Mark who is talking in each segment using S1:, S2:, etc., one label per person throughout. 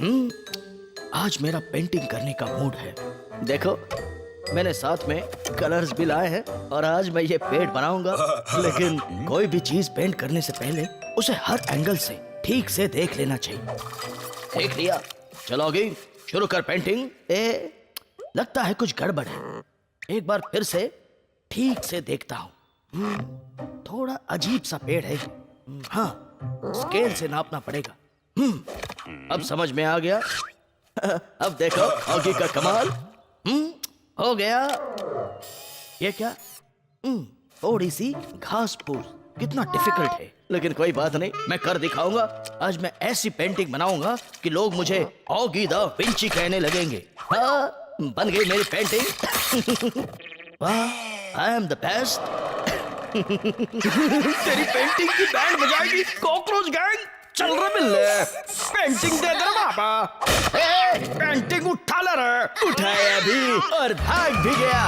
S1: आज मेरा पेंटिंग करने का मूड है। देखो मैंने साथ में कलर्स भी लाए हैं और आज मैं ये पेड़ बनाऊंगा। लेकिन कोई भी चीज पेंट करने से पहले उसे हर एंगल से ठीक से देख लेना चाहिए। देख लिया? चलोगी? शुरू कर पेंटिंग। लगता है कुछ गड़बड़ है। एक बार फिर से ठीक से देखता हूँ। थोड़ा अजीब सा पेड़ है। हाँ, स्केल से नापना पड़ेगा। अब समझ में आ गया। अब देखो ऑगी का कमाल। हो गया। ये क्या? थोड़ी सी घास फूस, कितना डिफिकल्ट है, लेकिन कोई बात नहीं, मैं कर दिखाऊंगा। आज मैं ऐसी पेंटिंग बनाऊंगा कि लोग मुझे ऑगी द विंची कहने लगेंगे। हाँ, बन गई मेरी पेंटिंग। वाह, आई एम द बेस्ट। तेरी पेंटिंग की बैंड बजाएगी कॉकरोच गैंग। चल रहे मिल पेंटिंग दे दे बाबा। पेंटिंग उठा ले रे। उठाया भी और भाग भी गया।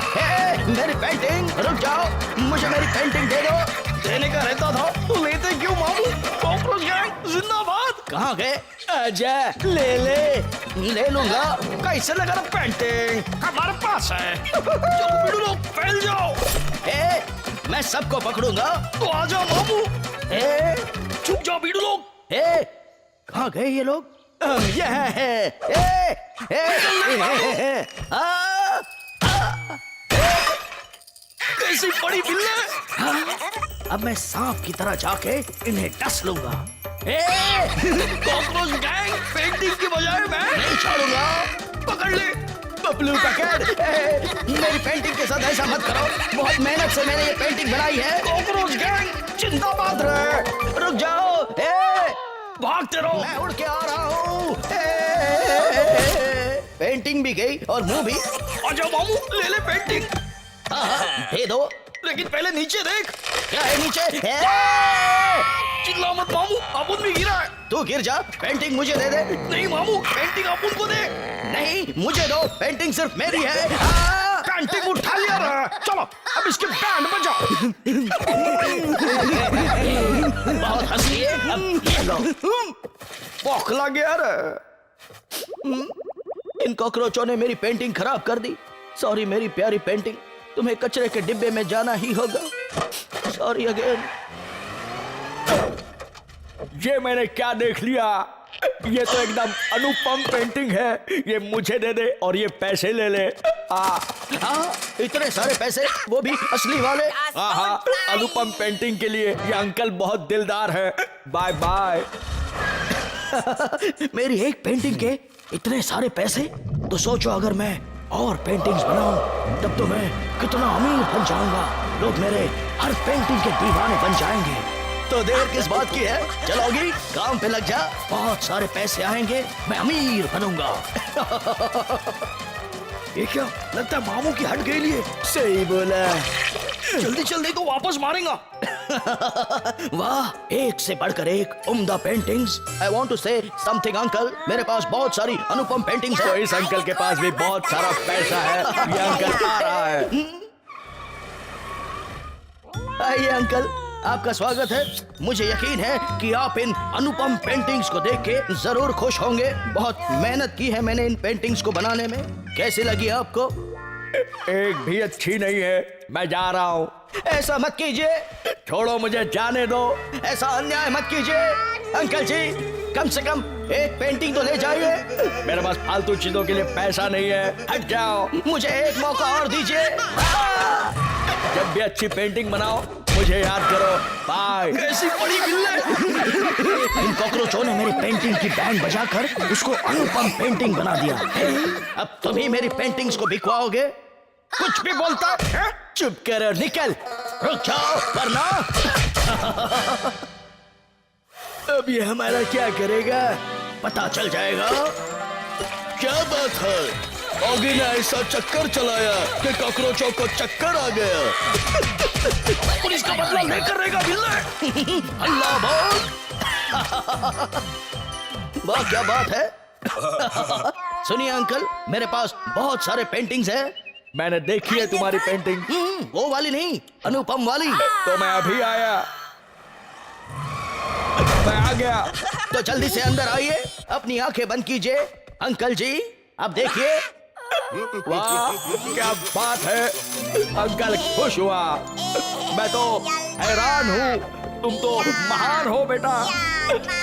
S1: मेरी पेंटिंग, रुक जाओ, मुझे मेरी पेंटिंग दे दो। देने का रहता था तो लेते क्यों मामू? कॉकरोच गैंग जिंदाबाद। कहाँ गए? आजा, ले लूंगा। कैसे लगा ना पेंटिंग? हमारे पास है। चलो लोग फैल जाओ। मैं सबको पकड़ूंगा। तो आ जाओ मामू। चुप जाओ बीड़ू लोग। कहाँ गए ये लोग? ये है। कैसी बड़ी बिल्ली। अब मैं सांप की तरह जाके इन्हें डस लूंगा। कॉकरोच गैंग, पेंटिंग की बजाय मैं नहीं छोड़ूंगा। पकड़ ले बबलू, पकड़। मेरी पेंटिंग के साथ ऐसा मत करो। बहुत मेहनत से मैंने ये पेंटिंग बनाई है। कॉकरोच गैंग जिंदाबाद रहे। रुक जाओ। भागते रहो, मैं उड़ के आ रहा हूँ। पेंटिंग भी गई और मुंह भी। आजा मामू, ले ले पेंटिंग। दे दो, लेकिन पहले नीचे देख। क्या है नीचे? चिल्ला मत मामू, अपुन भी गिरा है। तू गिर जा, पेंटिंग मुझे दे दे। नहीं मामू, पेंटिंग अपुन को दे। नहीं, मुझे दो, पेंटिंग सिर्फ मेरी है। पेंटिंग उठा लिया रहा। चलो अब इसके बैंड बजाओ। बहुत हंसी है। अब ये लो। बौखला गया रे। इन कॉकरोचों ने मेरी पेंटिंग खराब कर दी। सॉरी मेरी प्यारी पेंटिंग, तुम्हें कचरे के डिब्बे में जाना ही होगा। Sorry again.
S2: ये मैंने क्या देख लिया? ये तो एकदम अनुपम पेंटिंग है। ये मुझे दे दे और ये पैसे ले ले।
S1: इतने सारे पैसे, वो भी असली वाले।
S2: हाँ, अनुपम पेंटिंग के लिए ये अंकल बहुत दिलदार है। Bye bye.
S1: मेरी एक पेंटिंग के इतने सारे पैसे? तो सोचो अगर मैं और पेंटिंग्स बनाऊं तब तो मैं कितना अमीर बन जाऊंगा। लोग मेरे हर पेंटिंग के दीवाने बन जाएंगे। तो देर किस बात की है? चलोगी? काम पे लग जा। बहुत सारे पैसे आएंगे, मैं अमीर बनूंगा। ये क्या लगता है मामू की हट गई लिए? सही बोला। जल्दी जल्दी तो वापस मारेगा। वाह, एक से बढ़कर एक उम्दा paintings. I want to say something uncle, मेरे पास बहुत सारी अनुपम पेंटिंग्स
S2: तो
S1: है।
S2: इस अंकल के पास भी बहुत सारा पैसा है। ये अंकल आ रहा है।
S1: आइए अंकल, आपका स्वागत है। मुझे यकीन है कि आप इन अनुपम पेंटिंग्स को देख के जरूर खुश होंगे। बहुत मेहनत की है मैंने इन पेंटिंग्स को बनाने में। कैसी लगी आपको?
S2: एक भी अच्छी नहीं है। मैं जा रहा हूँ।
S1: ऐसा मत कीजिए।
S2: छोड़ो, मुझे जाने दो।
S1: ऐसा अन्याय मत कीजिए। अंकल जी, कम से कम एक पेंटिंग तो ले जाइए।
S2: मेरे पास फालतू चीजों के लिए पैसा नहीं है। हट जाओ।
S1: मुझे एक मौका और दीजिए।
S2: जब भी अच्छी पेंटिंग बनाओ मुझे याद करो। बाय।
S1: कैसी बड़ी बिल्ली। इन कॉकरोचों ने मेरी पेंटिंग की बैंड बजाकर उसको अनुपम पेंटिंग बना दिया। अब तुम ही मेरी पेंटिंग्स को बिकवाओगे? कुछ भी बोलता है? चुप कर और निकल। रुक जाओ वरना। अब ये हमारा क्या करेगा? पता चल जाएगा। क्या बात है? ऑगी ने ऐसा चक्कर चलाया कि कॉकरोचों को चक्कर आ गया। पुलिस का बदला लेकर रहेगा बिल्ले। अल्लाह बोल। वाह क्या बात है। सुनिए अंकल, मेरे पास बहुत सारे पेंटिंग्स हैं।
S2: मैंने देखी है तुम्हारी पेंटिंग।
S1: वो वाली नहीं, अनुपम वाली।
S2: तो मैं अभी आया। मैं आ गया।
S1: तो जल्दी से अंदर आइए, अपनी आंखें बंद कीजिए। अंकल जी अब देखिए।
S2: वाह क्या बात है, अंकल खुश हुआ। मैं तो हैरान हूँ, तुम तो महान हो बेटा।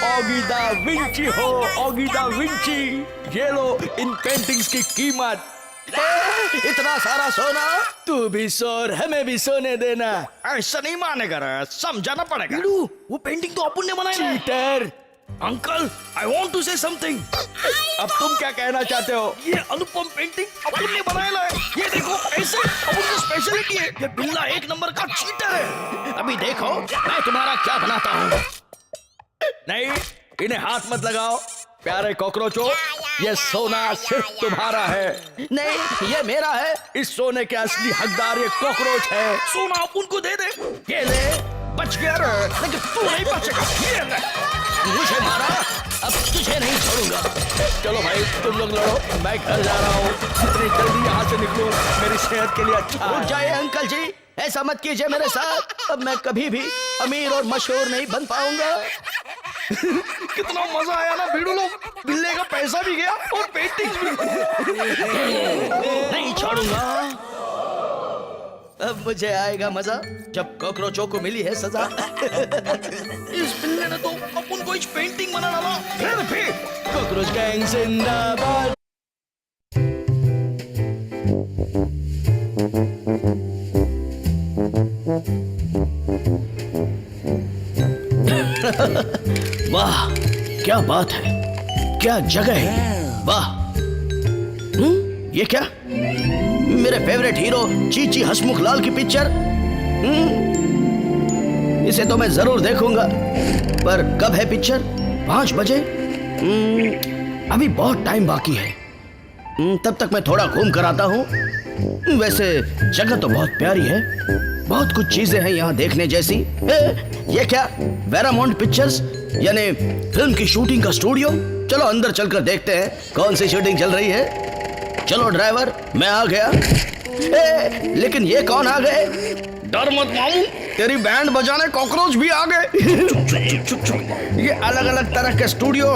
S2: ऑगी दा विंची हो, ऑगी दा विंची। ये लो इन पेंटिंग्स की कीमत।
S1: इतना सारा सोना, तू भी सोर, हमें भी सोने देना।
S2: ऐसा नहीं मानेगा रे, समझाना पड़ेगा।
S1: वो पेंटिंग तो अपुन ने बनाई है।
S2: Cheater. Uncle I want to say something. अब तुम क्या कहना चाहते हो?
S1: ये अनुपम पेंटिंग अपुन ने बनाया है। ये देखो ऐसे, अपुन की स्पेशलिटी है। ये बिल्ला एक नंबर का चीटर है। अभी देखो मैं तुम्हारा क्या बनाता हूँ।
S2: नहीं, इन्हें हाथ मत लगाओ प्यारे कॉकरोचों। ये सोना सिर्फ तुम्हारा है।
S1: नहीं ये मेरा है।
S2: इस सोने के असली हकदार ये कॉकरोच है।
S1: सोना अपुन को दे दे।
S2: ये ले, बच गया रे, लेकिन तू नहीं बचेगा। ये ले।
S1: मुझे मारा, अब तुझे नहीं छोड़ूंगा।
S2: चलो भाई तुम लोग लड़ो, मैं घर जा रहा हूँ। जितनी जल्दी यहाँ से निकलूं मेरी सेहत के लिए अच्छा
S1: रुक
S2: है।
S1: जाइए अंकल जी, ऐसा मत कीजिए मेरे साथ। अब मैं कभी भी अमीर और मशहूर नहीं बन पाऊंगा।
S2: कितना मजा आया ना भीड़ू लोग, बिल्ले का पैसा भी गया और पेंटिंग्स भी।
S1: नहीं छोड़ूंगा। अब मुझे आएगा मजा जब कॉकरोचों को मिली है सजा।
S2: इस बिल्ले ने तो अपन को इस पेंटिंग बना डाला। फिर
S1: कॉकरोच गैंग जिंदाबाद। वाह क्या बात है, क्या जगह है। वाह ये क्या, मेरे फेवरेट हीरो चीची हसमुख लाल की पिक्चर। इसे तो मैं जरूर देखूंगा, पर कब है पिक्चर? 5 बजे। अभी बहुत टाइम बाकी है। तब तक मैं थोड़ा घूम कर आता हूँ। वैसे जगह तो बहुत प्यारी है, बहुत कुछ चीजें हैं यहाँ देखने जैसी। ये क्या, वेरामोंट पिक्चर्स यानी फिल्म की शूटिंग का स्टूडियो। चलो अंदर चलकर देखते हैं कौन सी शूटिंग चल रही है। चलो ड्राइवर, मैं आ गया। लेकिन ये कौन आ गए?
S2: डर मत मामू, तेरी बैंड बजाने कॉकरोच भी आ गए। ये अलग अलग तरह के स्टूडियो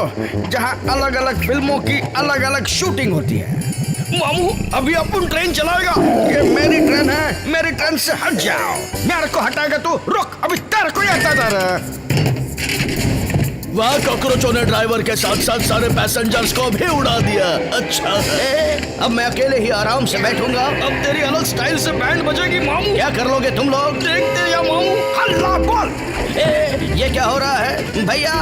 S2: जहाँ अलग अलग फिल्मों की अलग अलग शूटिंग होती है। मामू अभी अपन ट्रेन चलाएगा। ये मेरी ट्रेन है, मेरी ट्रेन से हट जाओ। मेरे को हटाएगा तू, रुक, अभी तेरे को ही हटाता रहा।
S1: वहाँ कॉकरोचों ने ड्राइवर के साथ साथ सारे पैसेंजर्स को भी उड़ा दिया। अच्छा है, अब मैं अकेले ही आराम से बैठूंगा।
S2: अब तेरी अलग स्टाइल से बैंड बजेगी मामू।
S1: क्या कर लोगे तुम लोग?
S2: देखते या मामू। हल्ला बोल।
S1: ये क्या हो रहा है भैया?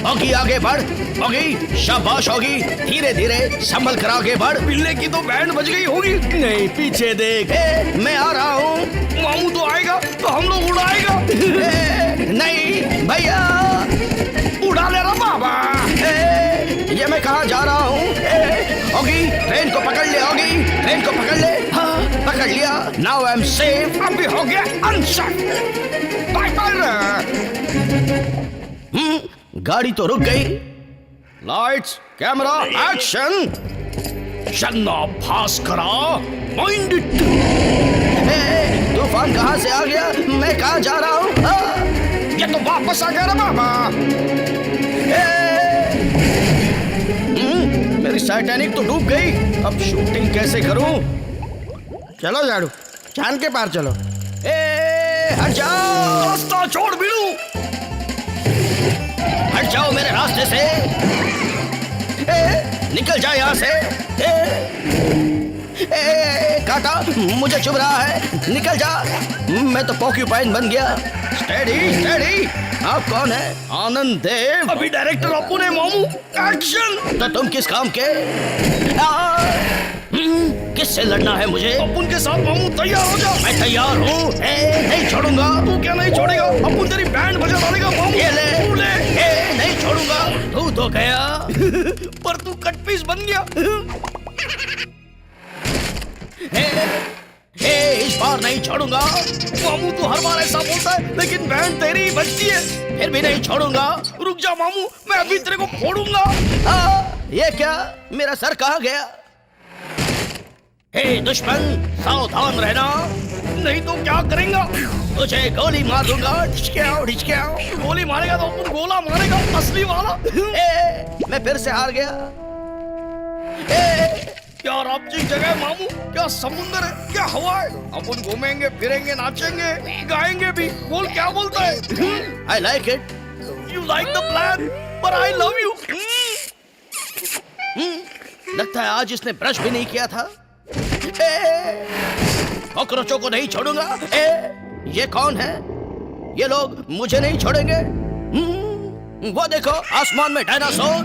S1: ऑगी आगे बढ़, ऑगी शाबाश ऑगी, धीरे धीरे संभल कर आगे बढ़।
S2: बिल्ले की तो बैंड बज गई होगी।
S1: नहीं पीछे देख। मैं आ रहा हूँ।
S2: मामू तो आएगा तो हम लोग उड़ाएगा।
S1: नहीं भैया,
S2: उड़ा ले रहा बाबा।
S1: ये मैं कहाँ जा रहा हूँ? ऑगी ट्रेन को पकड़ ले, ऑगी ट्रेन को पकड़ ले। हाँ पकड़ लिया। Now I am safe.
S2: अभी हो गया अनसेफ। Bye bye.
S1: गाड़ी तो रुक गई।
S2: Lights camera action. शन्ना भास्करा माइंड इट।
S1: तूफान कहाँ से आ गया? मैं कहाँ जा रहा हूँ?
S2: ये तो वापस आ गया रे बाबा।
S1: मेरी टाइटैनिक तो डूब गई। अब शूटिंग कैसे करूं?
S2: चलो झाड़ू, चांद के पार चलो।
S1: हट जाओ,
S2: रास्ता छोड़ बिड़ू।
S1: हट जाओ मेरे रास्ते से। निकल जा यहाँ से। काटा, मुझे चुभ रहा है। निकल जा, मैं तो पॉक्यूपाइन बन गया। Steady steady. आप कौन है?
S2: आनंद देव। अभी डायरेक्टर अपू ने मामू। एक्शन।
S1: तो तुम किस काम के? किससे लड़ना है मुझे?
S2: अपुन के साथ मामू, तैयार हो जा।
S1: मैं तैयार हूँ। नहीं छोड़ूंगा।
S2: तू क्या नहीं छोड़ेगा? अपुन तेरी बैंड बजा डालेगा मामू।
S1: ये ले,
S2: तू ले।
S1: नहीं छोड़ूंगा। तू तो गया
S2: पर तू कट पीस बन गया।
S1: इस बार नहीं छोड़ूंगा।
S2: मामू तू हर बार ऐसा बोलता है, लेकिन बैंड तेरी ही बजती है।
S1: फिर भी नहीं छोड़ूंगा।
S2: रुक जा मामू, मैं अभी तेरे को फोड़ूंगा।
S1: ये क्या, मेरा सर कहाँ गया? हे दुश्मन, सावधान रहना।
S2: नहीं तो क्या करेंगा?
S1: तुझे गोली मार दूंगा।
S2: ढिचक्याओ। गोली मारेगा तो अपन गोला मारेगा, असली वाला।
S1: मैं फिर से हार गया।
S2: क्या रापचिक जगह है मामू, क्या समुंदर है, क्या हवा है। अपन घूमेंगे फिरेंगे नाचेंगे गाएंगे भी। बोल क्या बोलता है?
S1: I like it.
S2: You like the plan पर आई लव यू।
S1: लगता है आज इसने ब्रश भी नहीं किया था। कॉकरोचों को नहीं छोड़ूंगा। ये कौन है? ये लोग मुझे नहीं छोड़ेंगे। वो देखो आसमान में डायनासोर।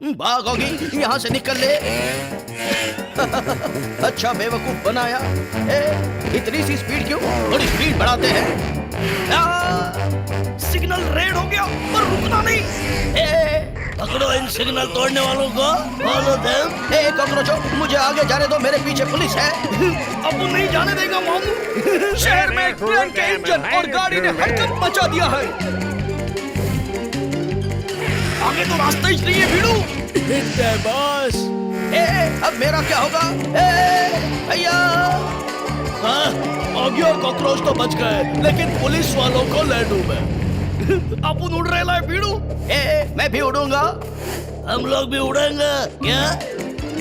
S1: भागोगी, यहाँ से निकल ले। अच्छा बेवकूफ बनाया। इतनी सी स्पीड क्यों? थोड़ी स्पीड बढ़ाते हैं।
S2: सिग्नल रेड हो गया पर रुकना नहीं।
S1: पकड़ो इन सिग्नल तोड़ने वालों को। Follow them. कॉकरोचों, मुझे आगे जाने दो, मेरे पीछे पुलिस है।
S2: अब वो नहीं जाने देगा मामू। शहर में ट्रेन के इंजन और गाड़ी ने हड़कंप मचा दिया है। आगे तो रास्ता ही नहीं है भीड़ू।
S1: बॉस। अब मेरा क्या होगा? भैया।
S2: आ गया कॉकरोच तो बच गए, लेकिन पुलिस वालों को ले डूबे। अपन उड़ रहे हैं भीड़ू।
S1: मैं भी उड़ूंगा।
S2: हम लोग भी उड़ेंगे क्या?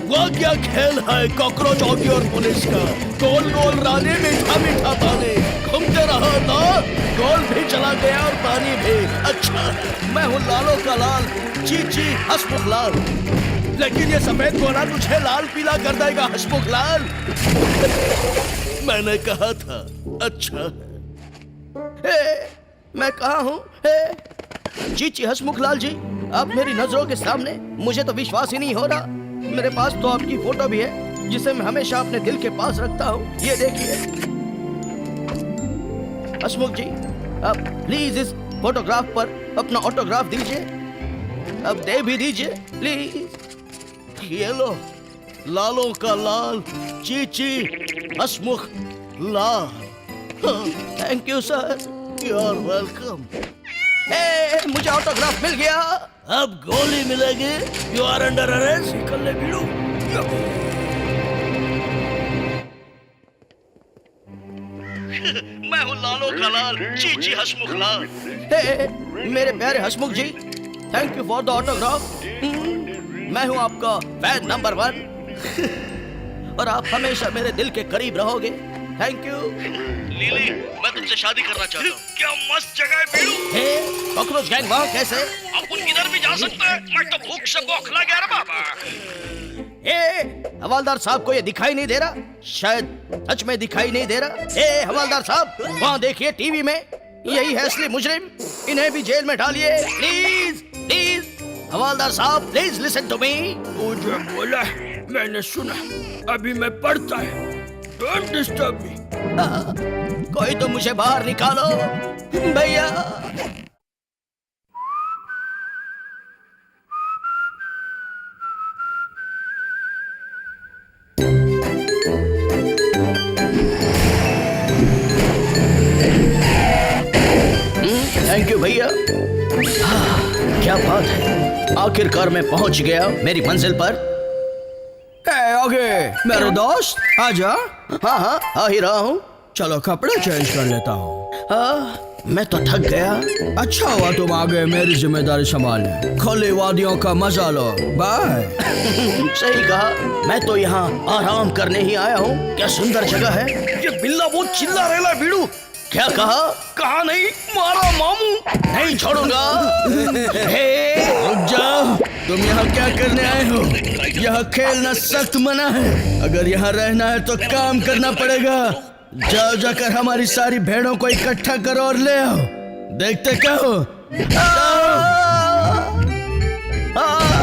S2: वो क्या खेल है कॉकरोच हॉकी और पुलिस का? गोल गोल रानी मीठा मीठा पानी। घूमते रहो तो गोल भी चला गया और पानी भी। अच्छा, मैं हूँ लालो का लाल, चीची हसमुख लाल। लेकिन ये सफेद गोला तुझे लाल पीला कर देगा हसमुख लाल। मैंने कहा था। अच्छा
S1: मैं कहाँ हूँ? जी हसमुख लाल जी, आप मेरी नजरों के सामने। मुझे तो विश्वास ही नहीं हो रहा। मेरे पास तो आपकी फोटो भी है, जिसे मैं हमेशा अपने दिल के पास रखता हूँ। ये देखिए। हसमुख जी, आप प्लीज इस फोटोग्राफ पर अपना ऑटोग्राफ दीजिए। अब दे भी दीजिए प्लीज।
S2: ये लो, लालों का लाल, Chichi Hasmukh Lal.
S1: Thank you sir.
S2: You are welcome.
S1: मुझे ऑटोग्राफ मिल गया।
S2: अब गोली मिलेगी। You are under arrest. निकल ले भीड़ू। मैं हूँ लालो का लाल, चीची हसमुख लाल।
S1: मेरे प्यारे Hasmukh ji, thank you for the autograph. मैं हूँ आपका फैन नंबर 1 और आप हमेशा मेरे दिल के करीब रहोगे। Thank you.
S2: लीली, मैं तुमसे शादी करना चाहता हूँ। क्या मस्त जगह है भीड़ू।
S1: कॉकरोच गैंग वहाँ कैसे?
S2: अपन किधर भी जा सकते हैं। मैं तो भूख से बौखला गया रे बाबा।
S1: हवालदार साहब को ये दिखाई नहीं दे रहा? शायद सच में दिखाई नहीं दे रहा। हवालदार साहब, वहाँ देखिए टीवी में। यही है असली मुजरिम। इन्हें भी जेल में डालिए प्लीज प्लीज। हवालदार साहब, प्लीज लिसन टू मी।
S2: मुझे बोला, मैंने सुना। अभी मैं पढ़ता है। Don't disturb me.
S1: कोई तो मुझे बाहर निकालो भैया। थैंक यू भैया। क्या बात है, आखिरकार मैं पहुंच गया मेरी मंजिल पर।
S2: आगे मेरे दोस्त, आजा।
S1: हाँ हाँ, आ ही रहा हूँ।
S2: चलो कपड़े चेंज कर लेता हूँ।
S1: मैं तो थक गया।
S2: अच्छा हुआ तुम आ गए मेरी जिम्मेदारी संभालने। खुली वादियों का मजा लो। बाय।
S1: सही कहा। मैं तो यहाँ आराम करने ही आया हूँ। क्या सुंदर जगह है।
S2: ये बिल्ला बहुत चिल्ला रहा है भीड़ू।
S1: क्या कहा?
S2: कहा नहीं, मारा मामू।
S1: नहीं छोड़ूंगा।
S2: रुक जाओ। तुम यहाँ क्या करने आए हो? यहाँ खेलना सख्त मना है। अगर यहाँ रहना है तो काम करना पड़ेगा। जाओ, जाकर हमारी सारी भेड़ों को इकट्ठा करो और ले आओ। देखते क्या हो।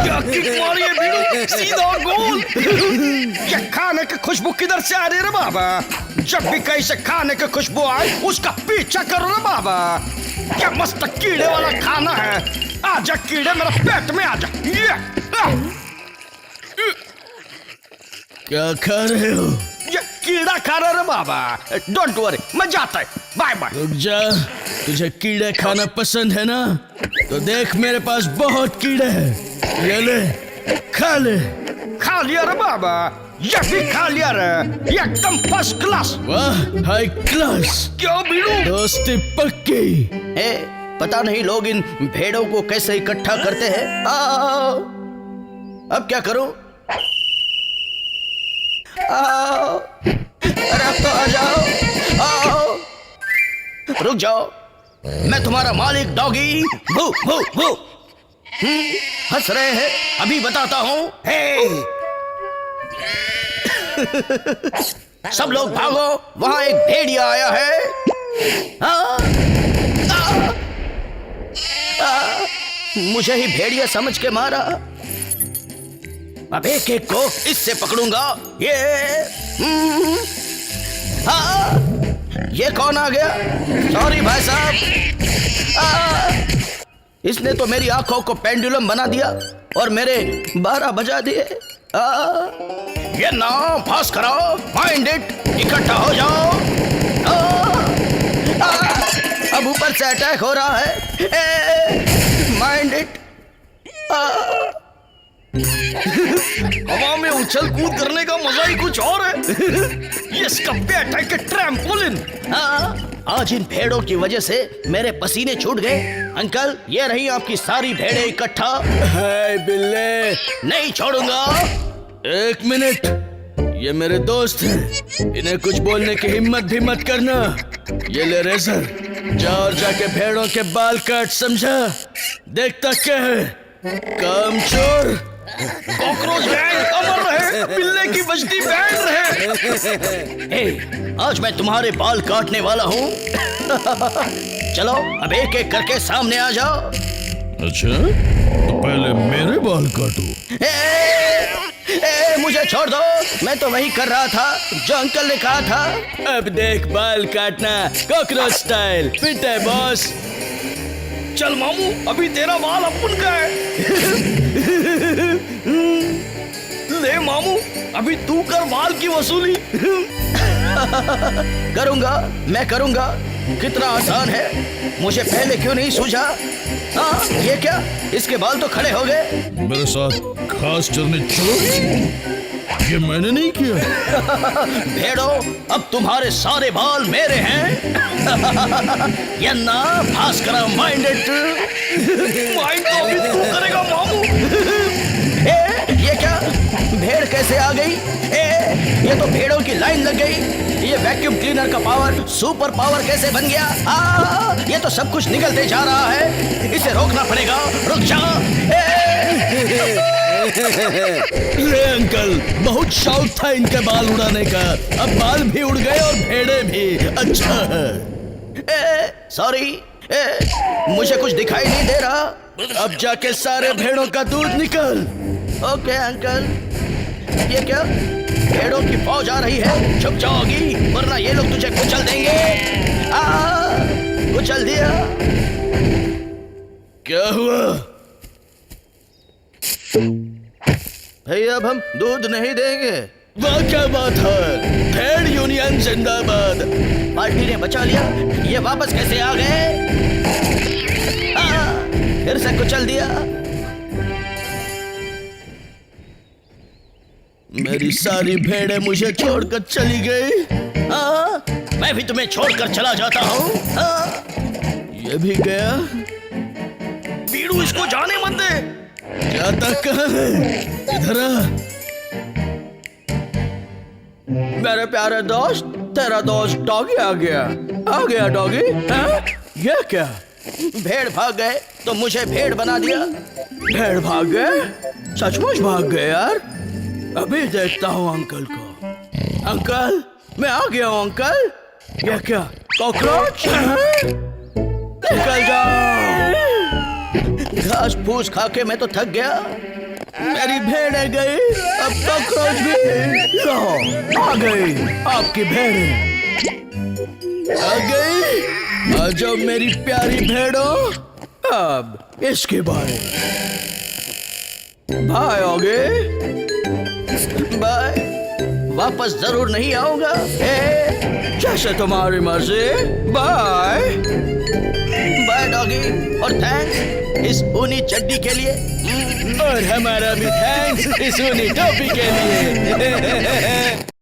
S2: क्या किक मारी है भीड़ू, सीधा गोल। ये खाने की खुशबू किधर से आ रही है रे बाबा? जब भी कहीं से खाने की खुशबू आए उसका पीछा करो रे बाबा। क्या मस्त कीड़े वाला खाना है। आजा कीड़े, मेरे पेट में आजा। क्या खा रहे हो? ये कीड़ा खा रहा रे बाबा। डोंट वरी, मैं जाता है। Bye bye. रुक जा, तुझे कीड़े खाना पसंद है ना? तो देख, मेरे पास बहुत कीड़े हैं। ये ले, खा ले। खा लिया रे बाबा। ये भी खा लिया रे, एकदम फर्स्ट क्लास।
S1: वाह, हाई क्लास।
S2: क्यों बीड़ू?
S1: दोस्ती पक्की।
S2: पता नहीं लोग इन भेड़ों को कैसे इकट्ठा करते हैं। अब क्या करूं? आओ, अरे अब तो आ जाओ। आओ, रुक जाओ, मैं तुम्हारा मालिक डॉगी। भू भू भू। हंस रहे हैं, अभी बताता हूं। हे सब लोग भागो, वहां एक भेड़िया आया है। मुझे ही भेड़िया समझ के मारा। अब एक एक को इससे पकड़ूंगा। ये कौन आ गया? सॉरी भाई साहब। इसने तो मेरी आंखों को पेंडुलम बना दिया और मेरे 12 बजा दिए। ये ना पास कराओ, माइंड इट, इकट्ठा हो जाओ। अब ऊपर से अटैक हो रहा है। Mind it. हवा में उछल कूद करने का मजा ही कुछ और है। ये स्कप्पे अटैक के ट्रैम्पोलिन। आज इन भेड़ों की वजह से मेरे पसीने छूट गए। अंकल, ये रही आपकी सारी भेड़ें इकट्ठा।
S1: हाय बिल्ले,
S2: नहीं छोड़ूंगा।
S1: एक मिनट, ये मेरे दोस्त हैं, इन्हें कुछ बोलने की हिम्मत भी मत करना। ये ले रेजर, जा और जाके भेड़ों के बाल काट, समझा? देखता क्या है, कामचोर।
S2: कॉकरोच गैंग अमर रहे, बिल्ले की बस्ती बैंड रहे। आज मैं तुम्हारे बाल काटने वाला हूँ। चलो अब एक एक करके सामने आ जाओ।
S1: अच्छा, तो पहले मेरे बाल काटो।
S2: मुझे छोड़ दो, मैं तो वही कर रहा था जो अंकल ने कहा था।
S1: अब देख बाल काटना कॉकरोच स्टाइल, फिट है बॉस।
S2: चल मामू, अभी तेरा बाल अपन का है। ले मामू, अभी तू कर बाल की वसूली। करूंगा, मैं करूंगा। कितना आसान है, मुझे पहले क्यों नहीं सूझा? ये क्या, इसके बाल तो खड़े हो गए।
S1: मेरे साथ घास चरने चलो। ये मैंने नहीं किया।
S2: भेड़ो, अब तुम्हारे सारे बाल मेरे हैं। ये ना भास्कर माइंडेड। माइंड तो अभी तू करेगा मामू। ये क्या, भेड़ कैसे आ गई? ये तो भेड़ों की लाइन लग गई। ये वैक्यूम क्लीनर का पावर सुपर पावर कैसे बन गया? ये तो सब कुछ निकलते जा रहा है, इसे रोकना पड़ेगा। रुक जा।
S1: ले अंकल, बहुत शौक था इनके बाल उड़ाने का, अब बाल भी उड़ गए और भेड़े भी। अच्छा है।
S2: सॉरी, मुझे कुछ दिखाई नहीं दे रहा।
S1: अब जाके सारे भेड़ों का दूध निकल।
S2: Okay uncle. ये क्या, भेड़ों की फौज आ रही है। छुप जाओगी वरना ये लोग तुझे कुचल देंगे। कुचल दिया।
S1: क्या हुआ
S2: भैया, अब हम दूध नहीं देंगे।
S1: वाह क्या बात है, भेड़ यूनियन जिंदाबाद।
S2: पार्टी ने बचा लिया। ये वापस कैसे आ गए? फिर से कुचल दिया।
S1: मेरी सारी भेड़ें मुझे छोड़कर चली गई।
S2: मैं भी तुम्हें छोड़कर चला जाता हूँ।
S1: ये भी गया।
S2: बीड़ू, इसको जाने मत दे।
S1: जाता कहाँ है? इधर आ।
S2: मेरे प्यारे दोस्त, तेरा दोस्त डॉगी आ गया। आ गया डॉगी। ये क्या, भेड़ भाग गए तो मुझे भेड़ बना दिया। भेड़ भाग गए? सचमुच भाग गए यार। अभी देखता हूँ अंकल को। अंकल, मैं आ गया हूँ अंकल। ये क्या, कॉकरोच? निकल जाओ। घास फूस खा के मैं तो थक गया। मेरी भेड़ें गई, अब कॉकरोच भी। लो, आ गई आपकी भेड़ें।
S1: आ गई? आ जाओ मेरी प्यारी भेड़ों।
S2: अब इसके बारे बाय होगे। बाय।
S1: वापस जरूर नहीं आऊंगा। जैसे तुम्हारी मर्जी। बाय बाय डॉगी, और थैंक्स इस ऊनी चड्डी के लिए।
S3: और हमारा भी थैंक्स इस ऊनी टोपी के लिए।